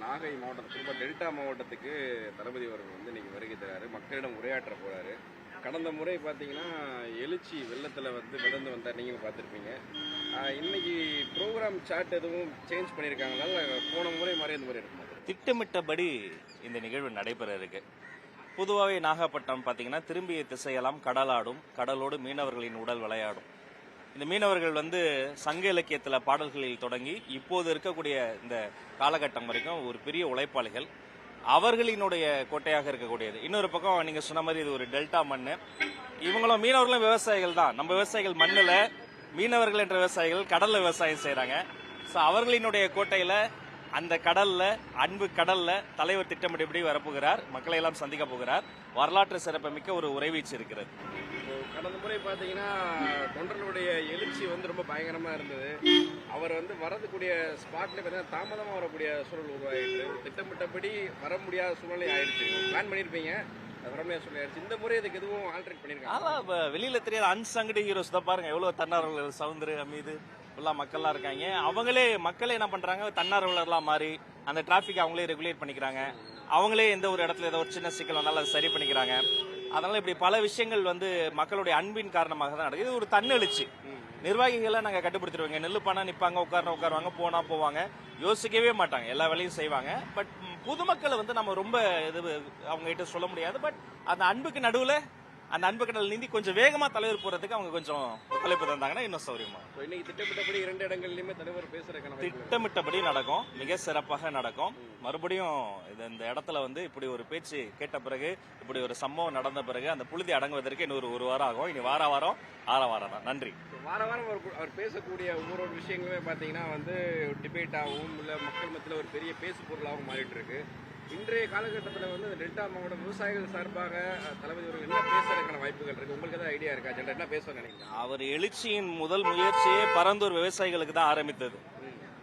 நாகை மாவட்டம் திரும்ப டெல்டா மாவட்டத்துக்கு தளபதி அவர்கள் வந்து இன்னைக்கு வருகை தராரு, மக்களிடம் உரையாற்ற போறாரு. கடந்த முறை பார்த்தீங்கன்னா எழுச்சி வெள்ளத்தில் வந்து மிதந்து வந்தார், நீங்களும் பார்த்துருப்பீங்க. இன்னைக்கு ப்ரோக்ராம் சார்ட் எதுவும் சேஞ்ச் பண்ணியிருக்காங்களா, போன முறை மாதிரி இந்த முறை இருக்குமா? திட்டமிட்டபடி இந்த நிகழ்வு நடைபெற இருக்கு. பொதுவாகவே நாகப்பட்டினம் பார்த்தீங்கன்னா திரும்பிய திசையெல்லாம் கடலாடும், கடலோடு மீனவர்களின் உடல் விளையாடும். இந்த மீனவர்கள் வந்து சங்க இலக்கியத்தில் பாடல்களில் தொடங்கி இப்போது இருக்கக்கூடிய இந்த காலகட்டம் வரைக்கும் ஒரு பெரிய உழைப்பாளிகள். அவர்களினுடைய கோட்டையாக இருக்கக்கூடியது. இன்னொரு பக்கம் நீங்க சொன்ன மாதிரி இது ஒரு டெல்டா மண். இவங்களும் மீனவர்களும் விவசாயிகள் தான். நம்ம விவசாயிகள் மண்ணில், மீனவர்கள் என்ற விவசாயிகள் கடல்ல விவசாயம் செய்யறாங்க. ஸோ அவர்களினுடைய கோட்டையில அந்த கடல்ல, அன்பு கடல்ல தலைவர் திட்டமிட்டபடி வரப்போகிறார், மக்களை எல்லாம் சந்திக்க போகிறார். வரலாற்று சிறப்புமிக்க ஒரு உரைவீச்சு இருக்கிறது. கடந்த முறை பார்த்தீங்கன்னா தொண்டர்களுடைய எழுச்சி வந்து ரொம்ப பயங்கரமா இருந்தது. அவர் வந்து வரக்கூடிய ஸ்பாட்ல பார்த்தீங்கன்னா தாமதமாக வரக்கூடிய சூழல் உருவாயிடுச்சு. திட்டமிட்டபடி வர முடியாத சூழ்நிலை ஆயிடுச்சு. பிளான் பண்ணியிருப்பீங்க, வர முடியாத சூழ்நிலை ஆயிடுச்சு. இந்த முறை இதுக்கு எதுவும் ஆல்ட்ரேட் பண்ணியிருக்காங்க? அதான் வெளியில தெரியாத அன்சங்கடு ஹீரோஸ் தான் பாருங்க, எவ்வளவு தன்னார்வலர்கள் சவுந்தர் அமீது ஃபுல்லா மக்கள்லாம் இருக்காங்க. மக்களே என்ன பண்றாங்க, தன்னார்வலர்லாம் மாறி அந்த டிராபிக் அவங்களே ரெகுலேட் பண்ணிக்கிறாங்க. அவங்களே எந்த ஒரு இடத்துல ஏதோ ஒரு சின்ன சிக்கல் வந்தாலும் அதை சரி பண்ணிக்கிறாங்க. அதனால இப்படி பல விஷயங்கள் வந்து மக்களுடைய அன்பின் காரணமாக தான் நடக்குது. இது ஒரு தன்னெழுச்சி. நிர்வாகிகளை நாங்கள் கட்டுப்படுத்திடுவாங்க. நெல்லு பண்ணா நிற்பாங்க, உட்காருவாங்க, போனா போவாங்க, யோசிக்கவே மாட்டாங்க, எல்லா வேலையும் செய்வாங்க. பட் பொதுமக்களை வந்து நம்ம ரொம்ப இது அவங்க கிட்ட சொல்ல முடியாது. பட் அந்த அன்புக்கு நடுவில் அந்த அன்பு கடல் நீந்தி கொஞ்சம் வேகமா தலைவர் போறதுக்கு அவங்க கொஞ்சம் ஒத்துழைப்பு தந்தாங்கன்னா இன்னும் சௌரியமா. இன்னைக்கு திட்டமிட்டபடி 2 இடங்கள்லயுமே தலைவர் பேசுறதுக்கான திட்டமிட்டபடி நடக்கும், மிக சிறப்பாக நடக்கும். மறுபடியும் இந்த இடத்துல வந்து இப்படி ஒரு பேச்சு கேட்ட பிறகு, இப்படி ஒரு சம்பவம் நடந்த பிறகு அந்த புழுதி அடங்குவதற்கு இன்னொரு 1 வாரம் ஆகும். இனி வாரம் ஆரவாரம் தான். நன்றி. வாரம் அவர் பேசக்கூடிய ஒவ்வொரு விஷயங்களுமே பார்த்தீங்கன்னா வந்து டிபேட்டாகவும் இல்லை மக்கள் மத்தியில் ஒரு பெரிய பேசு பொருளாகவும் மாறிட்டு இருக்கு. இன்றைய காலகட்டத்தில் வந்து டெல்டா மாவட்ட விவசாயிகள் சார்பாக தளபதி அவர்கள் என்ன பேசுறதுக்கான வாய்ப்புகள் இருக்கு? உங்களுக்கு ஏதாவது ஐடியா இருக்கா? ஜென்ரல் என்ன பேச நினைக்கிறீங்க? அவர் எழுச்சியின் முதல் முயற்சியே பரந்தூர் விவசாயிகளுக்கு தான் ஆரம்பித்தது.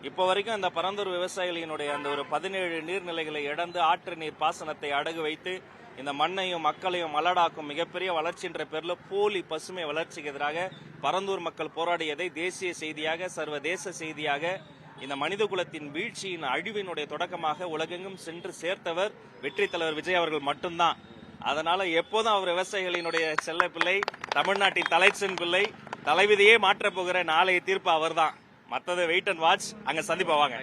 இப்போ வரைக்கும் அந்த பரந்தூர் விவசாயிகளினுடைய அந்த ஒரு 17 நீர்நிலைகளை இழந்து ஆற்று நீர் பாசனத்தை அடகு வைத்து இந்த மண்ணையும் மக்களையும் மலடாக்கும் மிகப்பெரிய வளர்ச்சி என்ற பேர்ல போலி பசுமை வளர்ச்சிக்கு எதிராக பரந்தூர் மக்கள் போராடியதை தேசிய செய்தியாக, சர்வதேச செய்தியாக, இந்த மனித குலத்தின் வீழ்ச்சியின் அழிவினுடைய தொடக்கமாக உலகெங்கும் சென்று சேர்த்தவர் வெற்றி தலைவர் விஜய் அவர்கள் மட்டும்தான். அதனால எப்போதும் அவர் விவசாயிகளினுடைய செல்ல பிள்ளை, தமிழ்நாட்டின் தலைச்சன் பிள்ளை, தலைவிதியே மாற்றப் போகிற நாளைய தீர்ப்பு அவர் தான். மற்றது வெயிட் அண்ட் வாட்ச், அங்க சந்திப்பா வாங்க.